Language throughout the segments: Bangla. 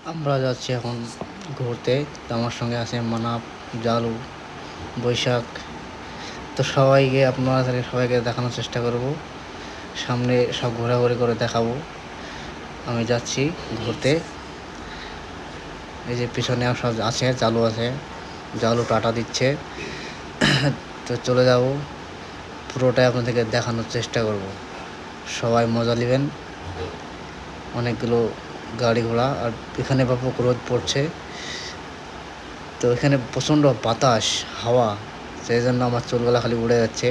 আমরা যাচ্ছি এখন ঘুরতে। তো আমার সঙ্গে আছে মানাপ, জালু, বৈশাখ। তো সবাইকে দেখানোর চেষ্টা করব। সামনে সব ঘোরাঘুরি করে দেখাবো। আমি যাচ্ছি ঘুরতে। এই যে পিছনে সব আছে, জালু আছে, জালু টাটা দিচ্ছে। তো চলে যাব, পুরোটাই আপনাদেরকে দেখানোর চেষ্টা করব। সবাই মজা নেবেন। অনেকগুলো গাড়ি ঘোড়া, আর এখানে ব্যাপক রোদ পড়ছে। তো এখানে প্রচণ্ড বাতাস, হাওয়া, সেই জন্য আমার চুলগুলো খালি উড়ে যাচ্ছে।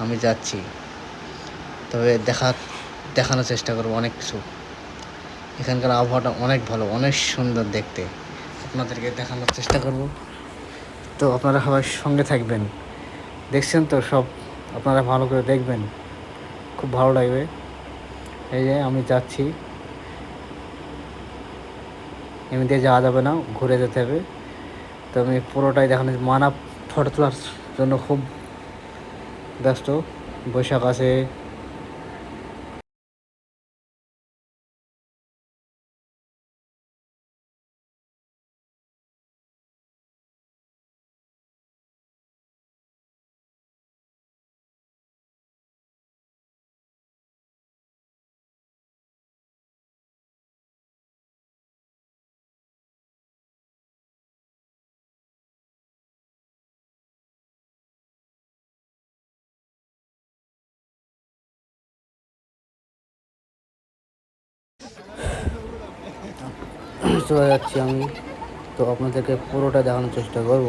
আমি যাচ্ছি, তবে দেখানোর চেষ্টা করবো অনেক কিছু। এখানকার আবহাওয়াটা অনেক ভালো, অনেক সুন্দর দেখতে। আপনাদেরকে দেখানোর চেষ্টা করব। তো আপনারা সবাই সঙ্গে থাকবেন। দেখছেন তো সব, আপনারা ভালো করে দেখবেন, খুব ভালো লাগবে। এই যে আমি যাচ্ছি, এমনিতে যাওয়া যাবে না, ঘুরে যেতে হবে। তো আমি পুরোটাই দেখানো, মানাপ ফটো তোলার জন্য খুব ব্যস্ত। বৈশাখ আছে। চলে যাচ্ছি আমি। তো আপনাদেরকে পুরোটা দেখানোর চেষ্টা করব,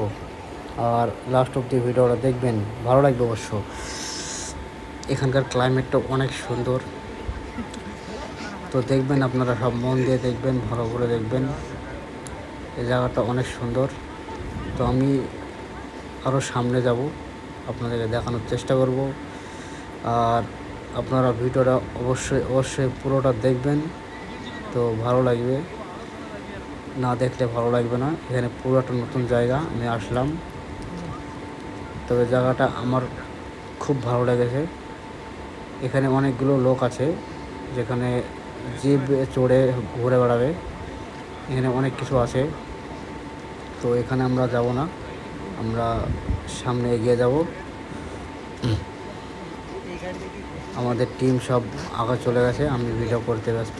আর লাস্ট অব্দি ভিডিওটা দেখবেন, ভালো লাগবে অবশ্য। এখানকার ক্লাইমেটটা অনেক সুন্দর। তো দেখবেন, আপনারা সব মন দিয়ে দেখবেন, ভালো করে দেখবেন। এই জায়গাটা অনেক সুন্দর। তো আমি আরও সামনে যাব, আপনাদেরকে দেখানোর চেষ্টা করব। আর আপনারা ভিডিওটা অবশ্যই পুরোটা দেখবেন, তো ভালো লাগবে। না দেখলে ভালো লাগবে না। এখানে পুরো একটা নতুন জায়গা, আমি আসলাম। তবে জায়গাটা আমার খুব ভালো লেগেছে। এখানে অনেকগুলো লোক আছে, যেখানে জিপ চড়ে ঘুরে বেড়াবে। এখানে অনেক কিছু আছে। তো এখানে আমরা যাব না, আমরা সামনে এগিয়ে যাব। আমাদের টিম সব আগে চলে গেছে, আমি ভিডিও করতে ব্যস্ত।